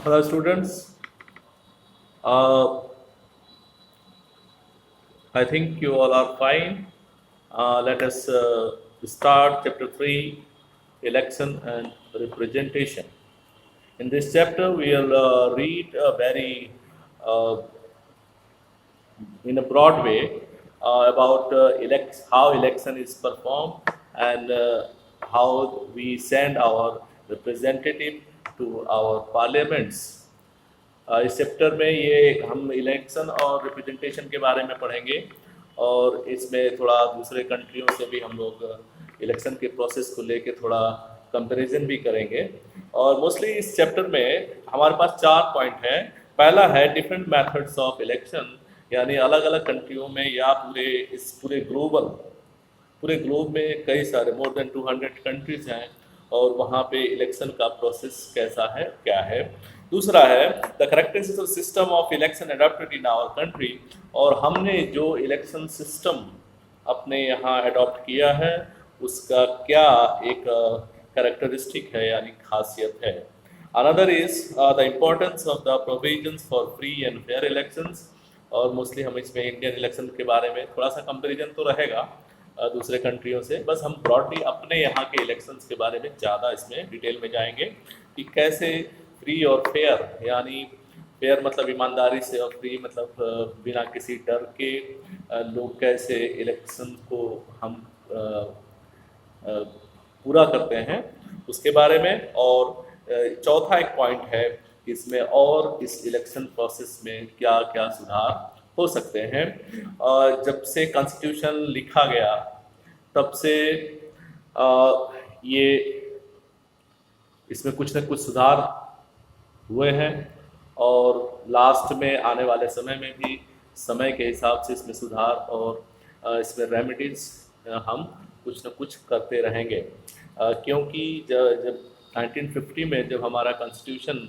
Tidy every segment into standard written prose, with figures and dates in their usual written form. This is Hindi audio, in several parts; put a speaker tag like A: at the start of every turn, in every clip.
A: Hello, students. Uh, I think you all are fine. Let us start chapter 3, election and representation. In this chapter, we will read a very uh, in a broad way about how election is performed and how we send our representative to our parliaments. इस चैप्टर में ये हम इलेक्शन और रिप्रेजेंटेशन के बारे में पढ़ेंगे और इसमें थोड़ा दूसरे कंट्रियों से भी हम लोग इलेक्शन के प्रोसेस को लेके थोड़ा कंपैरिजन भी करेंगे। और मोस्टली इस चैप्टर में हमारे पास 4 पॉइंट हैं। पहला है डिफरेंट मेथड्स ऑफ इलेक्शन, यानी अलग अलग कंट्रियों में या पूरे ग्लोब में कई सारे मोर देन 200 कंट्रीज हैं और वहाँ पे इलेक्शन का प्रोसेस कैसा है, क्या है। दूसरा है the characteristics of system of election adopted in our country, और हमने जो इलेक्शन सिस्टम अपने यहाँ अडॉप्ट किया है उसका क्या एक करेक्टरिस्टिक है यानी खासियत है। Another is the importance of the provisions for free and fair elections, और मोस्टली हम इसमें इंडियन इलेक्शन के बारे में थोड़ा सा कंपैरिजन तो रहेगा दूसरे कंट्रियों से। बस हम ब्रॉडली अपने यहाँ के इलेक्शंस के बारे में ज़्यादा इसमें डिटेल में जाएंगे कि कैसे फ्री और फेयर, यानी फेयर मतलब ईमानदारी से और फ्री मतलब बिना किसी डर के लोग कैसे इलेक्शन को हम पूरा करते हैं उसके बारे में। और चौथा एक पॉइंट है कि इसमें और इस इलेक्शन प्रोसेस में क्या क्या सुधार हो सकते हैं। जब से कॉन्स्टिट्यूशन लिखा गया तब से ये इसमें कुछ न कुछ सुधार हुए हैं और लास्ट में आने वाले समय में भी समय के हिसाब से इसमें सुधार और इसमें रेमेडीज हम कुछ न कुछ करते रहेंगे। क्योंकि जब 1950 में जब हमारा कॉन्स्टिट्यूशन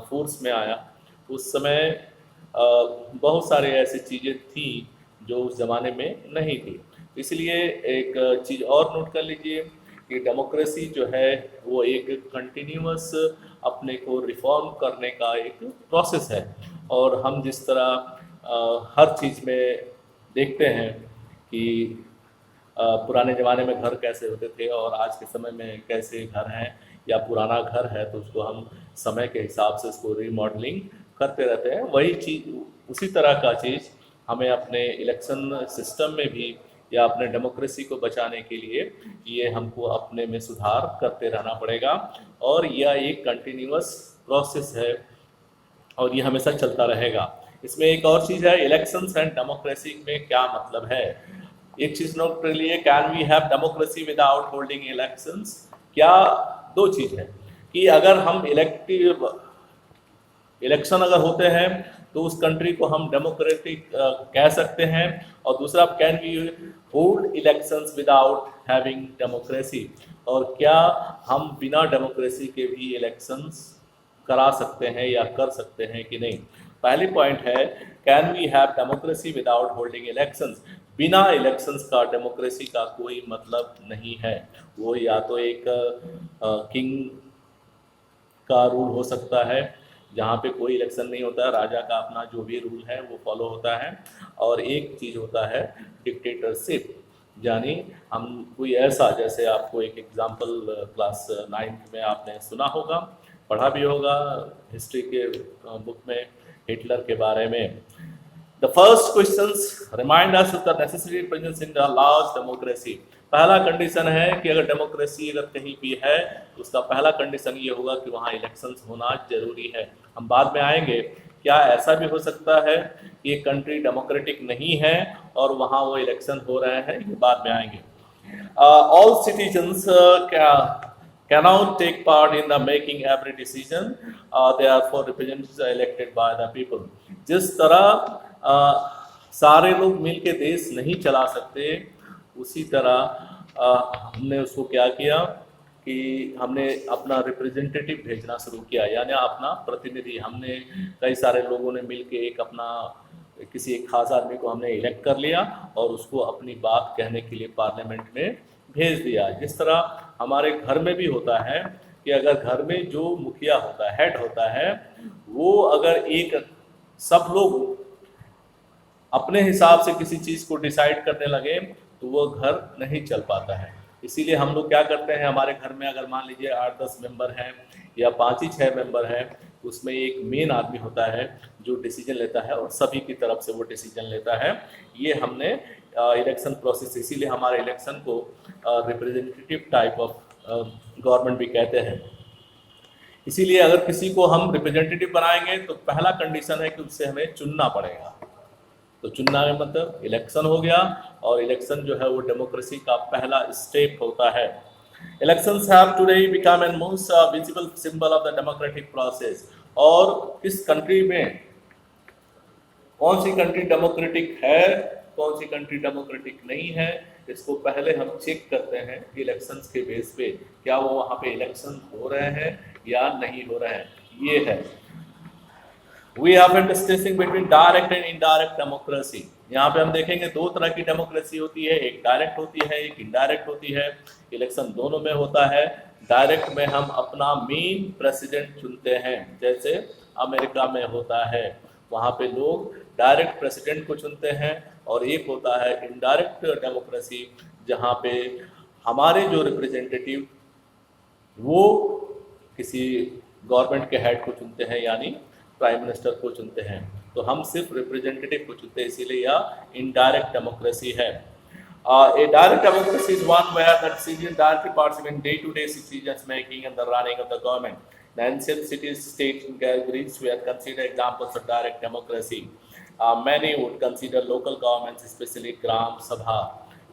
A: फोर्स में आया उस समय बहुत सारे ऐसी चीज़ें थी जो उस ज़माने में नहीं थी। इसलिए एक चीज़ और नोट कर लीजिए कि डेमोक्रेसी जो है वो एक कंटिन्यूअस अपने को रिफॉर्म करने का एक प्रोसेस है। और हम जिस तरह हर चीज़ में देखते हैं कि पुराने ज़माने में घर कैसे होते थे और आज के समय में कैसे घर हैं, या पुराना घर है तो उसको हम समय के हिसाब से उसको रीमॉडलिंग करते रहते हैं। वही चीज़, उसी तरह का चीज़ हमें अपने इलेक्शन सिस्टम में भी या अपने डेमोक्रेसी को बचाने के लिए ये हमको अपने में सुधार करते रहना पड़ेगा। और यह एक कंटिन्यूअस प्रोसेस है और ये हमेशा चलता रहेगा। इसमें एक और चीज़ है, इलेक्शंस एंड डेमोक्रेसी में क्या मतलब है। एक चीज़ नोट कर लिए, can we have democracy without holding elections. क्या दो चीज़ है कि अगर हम इलेक्शन अगर होते हैं तो उस कंट्री को हम डेमोक्रेटिक कह सकते हैं, और दूसरा can we hold elections without having democracy, और क्या हम बिना डेमोक्रेसी के भी इलेक्शंस करा सकते हैं या कर सकते हैं कि नहीं। पहली पॉइंट है can we have democracy without holding elections. बिना इलेक्शंस का डेमोक्रेसी का कोई मतलब नहीं है। वो या तो एक किंग का रूल हो सकता है जहाँ पे कोई इलेक्शन नहीं होता है, राजा का अपना जो भी रूल है वो फॉलो होता है, और एक चीज़ होता है डिक्टेटरशिप, यानी हम कोई ऐसा, जैसे आपको एक एग्जांपल क्लास 9th में आपने सुना होगा, पढ़ा भी होगा हिस्ट्री के बुक में हिटलर के बारे में। The first questions remind us of the necessary presence in the large democracy. पहला कंडीशन है कि अगर डेमोक्रेसी अगर कहीं भी है तो उसका पहला कंडीशन ये होगा कि वहाँ इलेक्शंस होना जरूरी है। हम बाद में आएंगे, क्या ऐसा भी हो सकता है कि एक कंट्री डेमोक्रेटिक नहीं है और वहाँ वो इलेक्शन हो रहे हैं, ये बाद में आएंगे। All citizens cannot take part in the making every decision, they are for representatives elected by the people। जिस तरह सारे लोग मिलके देश नहीं चला सकते, उसी तरह हमने उसको क्या किया कि हमने अपना रिप्रेजेंटेटिव भेजना शुरू किया, यानी अपना प्रतिनिधि। हमने कई सारे लोगों ने मिलके एक अपना किसी एक खास आदमी को हमने इलेक्ट कर लिया और उसको अपनी बात कहने के लिए पार्लियामेंट में भेज दिया। जिस तरह हमारे घर में भी होता है कि अगर घर में जो मुखिया होता है, हेड होता है, वो अगर एक सब लोग अपने हिसाब से किसी चीज़ को डिसाइड करने लगे तो वो घर नहीं चल पाता है। इसीलिए हम लोग क्या करते हैं, हमारे घर में अगर मान लीजिए 8-10 मेंबर हैं या 5 ही 6 मेंबर हैं, उसमें एक मेन आदमी होता है जो डिसीजन लेता है और सभी की तरफ से वो डिसीजन लेता है। ये हमने इलेक्शन प्रोसेस, इसीलिए हमारे इलेक्शन को रिप्रेजेंटेटिव टाइप ऑफ गवर्नमेंट भी कहते हैं। इसीलिए अगर किसी को हम रिप्रेजेंटेटिव बनाएंगे तो पहला कंडीशन है कि उससे हमें चुनना पड़ेगा। तो चुनना का मतलब इलेक्शन हो गया, और इलेक्शन जो है वो डेमोक्रेसी का पहला स्टेप होता है। Elections have today become a most visible symbol of the democratic process। और इस कंट्री में कौन सी कंट्री डेमोक्रेटिक है, कौन सी कंट्री डेमोक्रेटिक नहीं है, इसको पहले हम चेक करते हैं कि इलेक्शंस के बेस पे क्या वो वहाँ पे इलेक्शन हो रहे हैं या नहीं हो रहे हैं। ये है We have been discussing between direct and indirect democracy। यहाँ पे हम देखेंगे दो तरह की डेमोक्रेसी होती है, एक डायरेक्ट होती है, एक इनडायरेक्ट होती है। इलेक्शन दोनों में होता है। डायरेक्ट में हम अपना मेन प्रेसिडेंट चुनते हैं, जैसे अमेरिका में होता है, वहाँ पे लोग डायरेक्ट प्रेसिडेंट को चुनते हैं। और एक होता है इनडायरेक्ट डेमोक्रेसी, जहाँ पे हमारे जो रिप्रेजेंटेटिव वो किसी गवर्नमेंट के हेड को चुनते हैं, यानी प्राइम मिनिस्टर को चुनते हैं। तो हम सिर्फ रिप्रेजेंटेटिव को चुनते हैं, इसीलिए यह इनडायरेक्ट डेमोक्रेसी है। A direct democracy is one where the citizens directly participate in day-to-day decisions making and the running of the government. The ancient cities, states, and Greece were considered examples of direct democracy. Many would consider local governments, especially ग्राम सभा।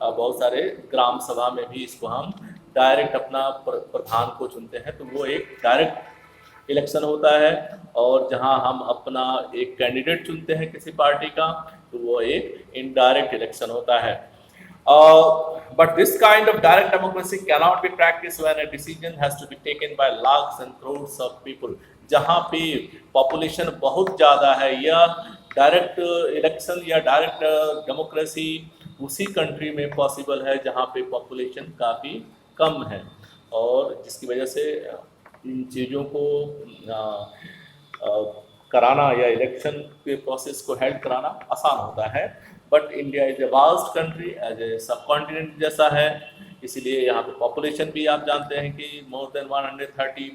A: बहुत सारे ग्राम सभा में भी इसको हम डायरेक्ट अपना प्रधान को चुनते हैं, तो वो एक डायरेक्ट इलेक्शन होता है। और जहां हम अपना एक कैंडिडेट चुनते हैं किसी पार्टी का, तो वो एक इनडायरेक्ट इलेक्शन होता है। But this kind of direct democracy cannot be practiced when a decision has to be taken by lakhs and crores of people। जहाँ पे पॉपुलेशन बहुत ज़्यादा है, या डायरेक्ट इलेक्शन या डायरेक्ट डेमोक्रेसी उसी कंट्री में पॉसिबल है जहाँ पे पॉपुलेशन काफ़ी कम है, और जिसकी वजह से इन चीज़ों को कराना या इलेक्शन के प्रोसेस को हेल्प कराना आसान होता है। But India is a vast country, as a subcontinent जैसा है, इसीलिए यहाँ पे पॉपुलेशन भी आप जानते हैं कि मोर देन 130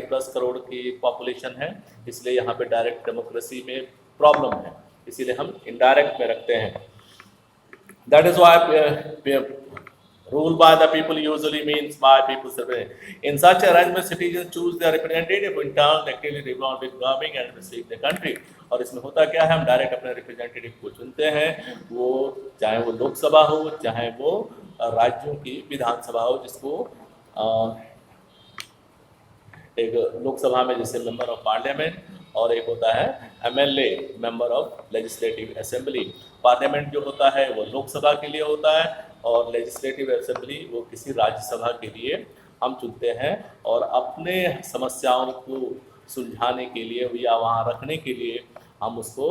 A: प्लस करोड़ की पॉपुलेशन है। इसलिए यहाँ पे डायरेक्ट डेमोक्रेसी में प्रॉब्लम है, इसीलिए हम इनडायरेक्ट में रखते हैं। That is why rule by the people usually means by people's representative। In such arrangement, citizens choose their representative in turn, actively involved with governing and administrating the country। और इसमें होता क्या है, हम डायरेक्ट अपने रिप्रेजेंटेटिव को चुनते हैं, वो चाहे वो लोकसभा हो, चाहे वो राज्यों की विधानसभा हो, जिसको एक लोकसभा में जैसे मेंबर ऑफ पार्लियामेंट, और एक होता है MLA, member of legislative assembly. Parliament जो होता है वो लोकसभा के लिए होता है, और लेजिस्लेटिव असेंबली वो किसी राज्यसभा के लिए हम चुनते हैं, और अपने समस्याओं को सुलझाने के लिए या वहाँ रखने के लिए हम उसको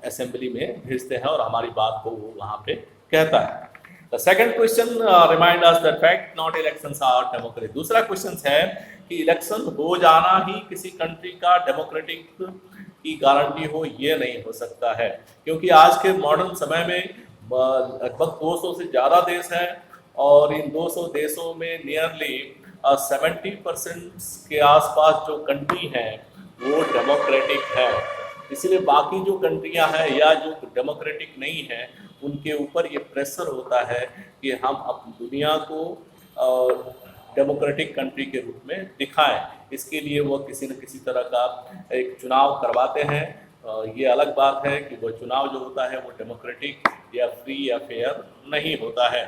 A: असेंबली में भेजते हैं, और हमारी बात को वो वहाँ पे कहता है। The second question remind us that fact not elections are democracy। दूसरा क्वेश्चन है कि इलेक्शन हो जाना ही किसी कंट्री का डेमोक्रेटिक की गारंटी हो, ये नहीं हो सकता है, क्योंकि आज के मॉडर्न समय में लगभग 200 से ज़्यादा देश हैं, और इन 200 देशों में नियरली 70% के आसपास जो कंट्री हैं वो डेमोक्रेटिक है। इसलिए बाकी जो कंट्रियां हैं या जो डेमोक्रेटिक नहीं हैं, उनके ऊपर ये प्रेशर होता है कि हम अपनी दुनिया को डेमोक्रेटिक कंट्री के रूप में दिखाएं। इसके लिए वो किसी न किसी तरह का एक चुनाव करवाते हैं। ये अलग बात है कि वो चुनाव जो होता है वो डेमोक्रेटिक या फ्री या फेयर नहीं होता है।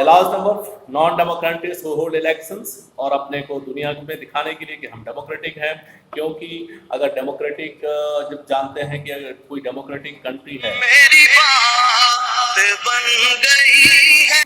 A: Large number non democratics who hold elections, और अपने को दुनिया में दिखाने के लिए कि हम डेमोक्रेटिक हैं, क्योंकि अगर डेमोक्रेटिक जब जानते हैं कि अगर कोई डेमोक्रेटिक कंट्री है, मेरी बात बन गई है।